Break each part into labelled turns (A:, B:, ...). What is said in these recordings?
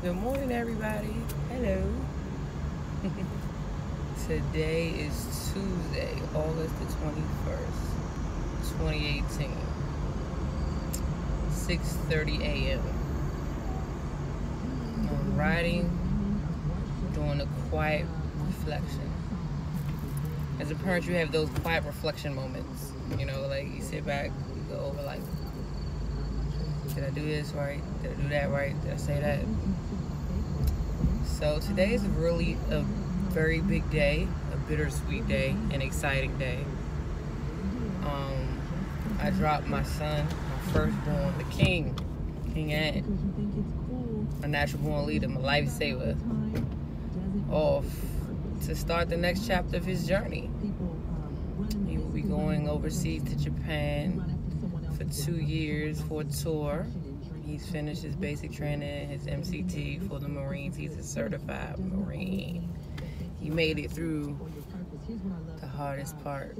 A: Good morning, everybody. Hello. Today is Tuesday, August the 21st, 2018, 6:30 a.m. I'm riding, doing a quiet reflection. As a parent, you have those quiet reflection moments. You know, like you sit back, you go over like, did I do this right? Did I do that right? Did I say that? So today is really a very big day, a bittersweet day, an exciting day. I dropped my son, my firstborn, the King Ed, a natural born leader, my lifesaver, off to start the next chapter of his journey. He will be going overseas to Japan for 2 years for a tour. He's finished his basic training, his MCT for the Marines. He's a certified Marine. He made it through the hardest part.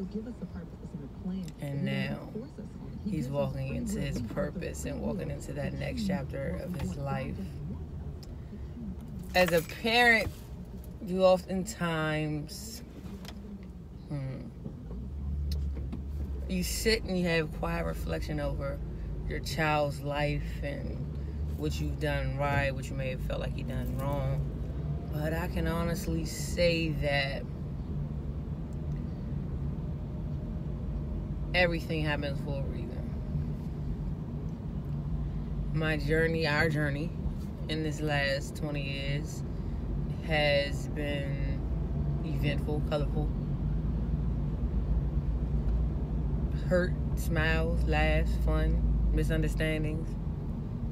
A: And now he's walking into his purpose and walking into that next chapter of his life. As a parent, you oftentimes you sit and you have quiet reflection over your child's life and what you've done right, what you may have felt like you done wrong. But I can honestly say that everything happens for a reason. My journey, our journey in this last 20 years has been eventful, colorful, hurt, smiles, laughs, fun, misunderstandings.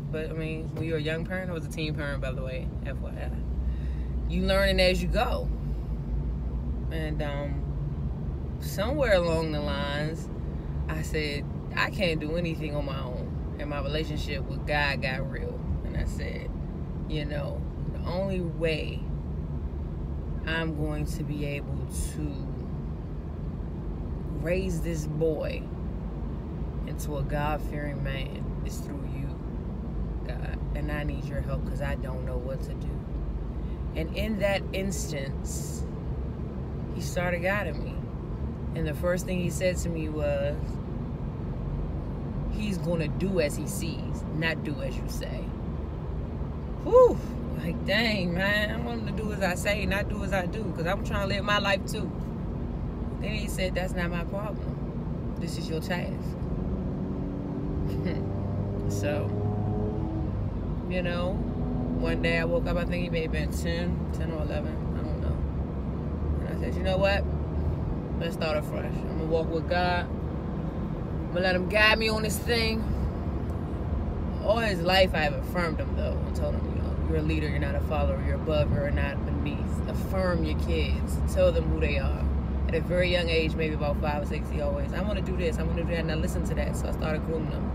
A: But I mean, when you're a young parent, I was a teen parent, by the way, FYI. You learning as you go. And somewhere along the lines, I said, I can't do anything on my own. And my relationship with God got real. And I said, you know, the only way I'm going to be able to raise this boy into a God-fearing man is through you, God. And I need your help because I don't know what to do. And in that instance, he started guiding me. And the first thing he said to me was, he's going to do as he sees, not do as you say. Whew. Like, dang, man. I want him to do as I say, not do as I do, because I'm trying to live my life too. Then he said, that's not my problem. This is your task. So, you know, one day I woke up, I think he may have been 10 or 11, I don't know. And I said, you know what? Let's start afresh. I'm going to walk with God. I'm going to let him guide me on this thing. All his life I have affirmed him, though. I told him, you know, you're a leader, you're not a follower, you're above, you're not beneath. Affirm your kids. Tell them who they are. At a very young age, maybe about 5 or 6, he always, I want to do this, I want to do that, and I listened to that, so I started grooming them.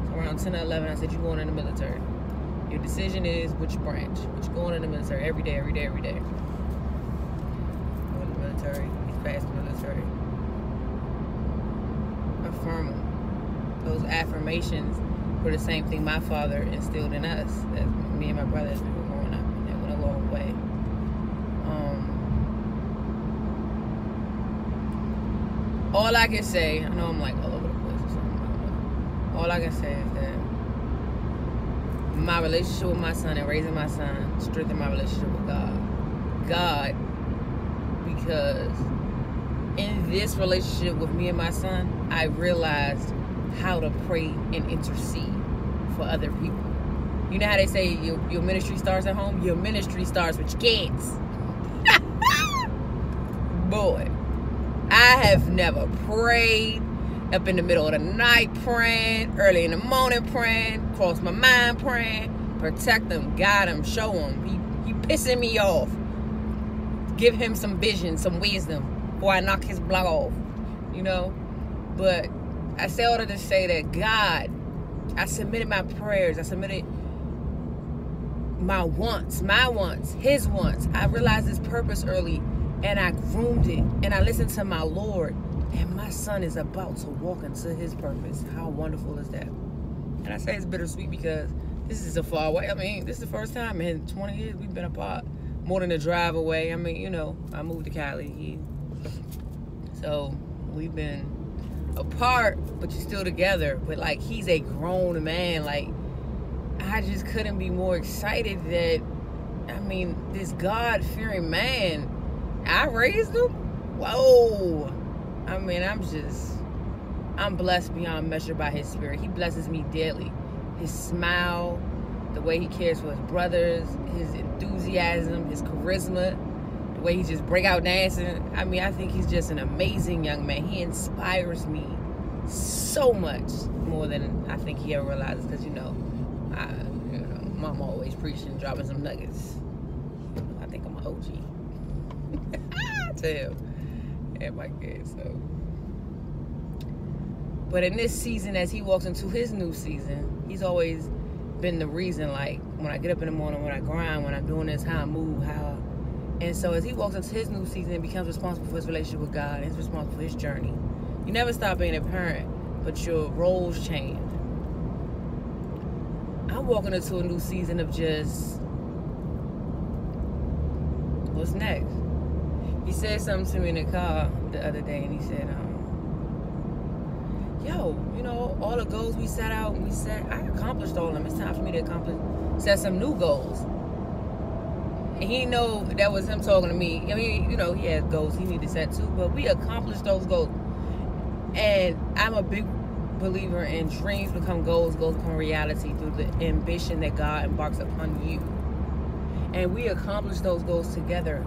A: So around 10 or 11, I said, you're going in the military. Your decision is which branch, but you're going in the military every day, every day, every day. Going in the military, he's past the military. Affirm him. Those affirmations were the same thing my father instilled in us, as me and my brother as we were growing up, and it went a long way. All I can say, I know I'm like all over the place or something. All I can say is that my relationship with my son and raising my son strengthened my relationship with God. God, because in this relationship with me and my son, I realized how to pray and intercede for other people. You know how they say your ministry starts at home? Your ministry starts with your kids. Boy. I have never prayed up in the middle of the night praying, early in the morning praying, cross my mind praying, protect him, guide him, show him. He pissing me off. Give him some vision, some wisdom before I knock his block off, you know. But I say all to say that God, I submitted my prayers. I submitted my wants, his wants. I realized his purpose early. And I groomed it, and I listened to my Lord, and my son is about to walk into his purpose. How wonderful is that? And I say it's bittersweet because This is a far away. I mean, this is the first time in 20 years we've been apart. More than a drive away. I mean, you know, I moved to Cali. So we've been apart, but you're still together. But like, he's a grown man. Like, I just couldn't be more excited that, I mean, this God-fearing man, I raised him. Whoa. I mean, I'm blessed beyond measure by his spirit. He blesses me daily. His smile, the way he cares for his brothers, his enthusiasm, his charisma, the way he just break out dancing. I mean, I think he's just an amazing young man. He inspires me so much more than I think he ever realizes, because, you know, Mama always preaching, dropping some nuggets. I think I'm an OG. To him and my kids. So, but in this season, as he walks into his new season, he's always been the reason. Like, when I get up in the morning, when I grind, when I'm doing this, how I move, and so as he walks into his new season and becomes responsible for his relationship with God, and he's responsible for his journey. You never stop being a parent, but your roles change. I'm walking into a new season of just, what's next? He said something to me in the car the other day, and he said, yo, you know, all the goals we set out, I accomplished all of them. It's time for me to set some new goals. And he know that was him talking to me. I mean, you know, he had goals he needed to set too, but we accomplished those goals. And I'm a big believer in dreams become goals become reality through the ambition that God embarks upon you. And we accomplish those goals together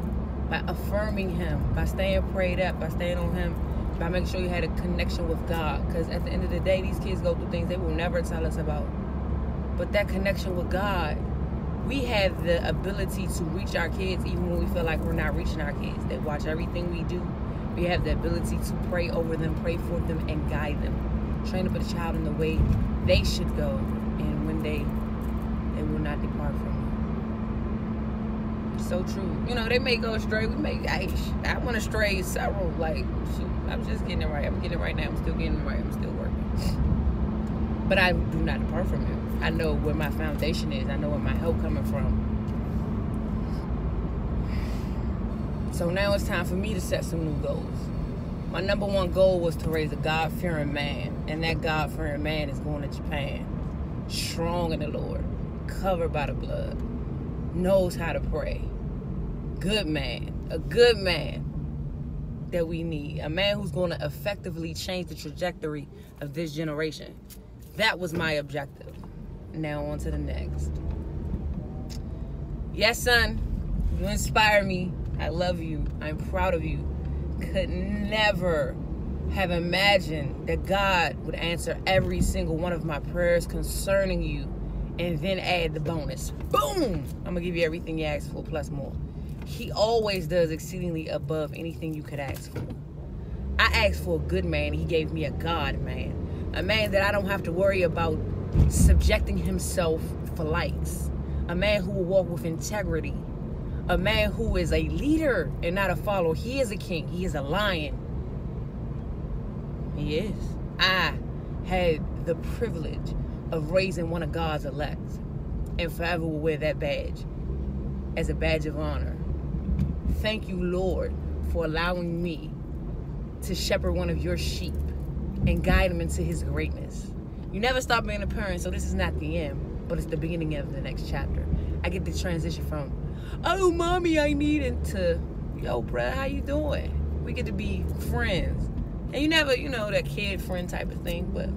A: by affirming him, by staying prayed up, by staying on him, by making sure you had a connection with God. Because at the end of the day, these kids go through things they will never tell us about. But that connection with God, we have the ability to reach our kids even when we feel like we're not reaching our kids. They watch everything we do. We have the ability to pray over them, pray for them, and guide them. Train up a child in the way they should go, and when they will not depart from it. So true. You know, they may go astray. I went astray several. Like, shoot, I'm just getting it right. I'm getting it right now. I'm still getting it right. I'm still working. But I do not depart from it. I know where my foundation is. I know where my help coming from. So now it's time for me to set some new goals. My number one goal was to raise a God-fearing man. And that God-fearing man is going to Japan. Strong in the Lord. Covered by the blood. Knows how to pray. Good man. A good man that we need. A man who's going to effectively change the trajectory of this generation. That was my objective. Now on to the next. Yes, son. You inspire me. I love you. I'm proud of you. Could never have imagined that God would answer every single one of my prayers concerning you and then add the bonus. Boom! I'm going to give you everything you asked for plus more. He always does exceedingly above anything you could ask for. I asked for a good man. He gave me a God man. A man that I don't have to worry about subjecting himself for likes. A man who will walk with integrity. A man who is a leader and not a follower. He is a king. He is a lion. He is. I had the privilege of raising one of God's elect and forever will wear that badge as a badge of honor. Thank you, Lord, for allowing me to shepherd one of your sheep and guide him into his greatness. You never stop being a parent, so this is not the end, but it's the beginning of the next chapter. I get to transition from, oh, mommy, I need it, to, yo, bruh, how you doing? We get to be friends. And you never, you know, that kid friend type of thing, but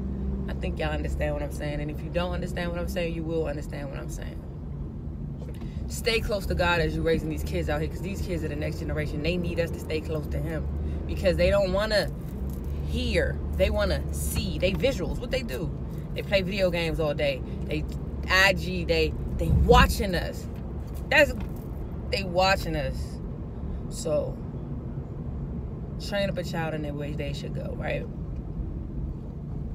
A: I think y'all understand what I'm saying. And if you don't understand what I'm saying, you will understand what I'm saying. Stay close to God as you're raising these kids out here, because these kids are the next generation. They need us to stay close to him because they don't want to hear. They want to see. They visuals. What they do? They play video games all day. They IG. They watching us. They watching us. So train up a child in the way they should go, right?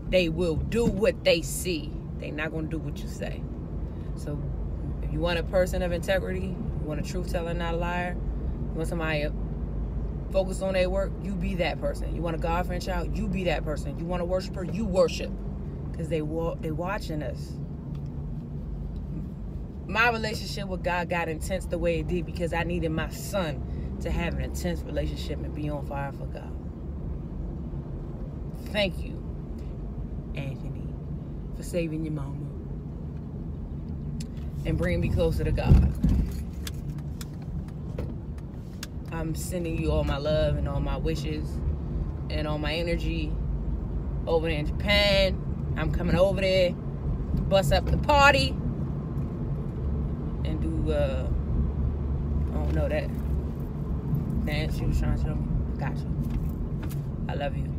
A: They will do what they see. They're not going to do what you say. So if you want a person of integrity, you want a truth teller, not a liar, you want somebody focused on their work, you be that person. You want a God-fearing child, you be that person. You want a worshiper, you worship. Because they watching us. my relationship with God got intense the way it did because I needed my son to have an intense relationship and be on fire for God. Thank you, Anthony, for saving your mama and bringing me closer to God. I'm sending you all my love and all my wishes and all my energy over there in Japan. I'm coming over there to bust up the party and do, I don't know that dance you was trying to show me. I got you. I love you.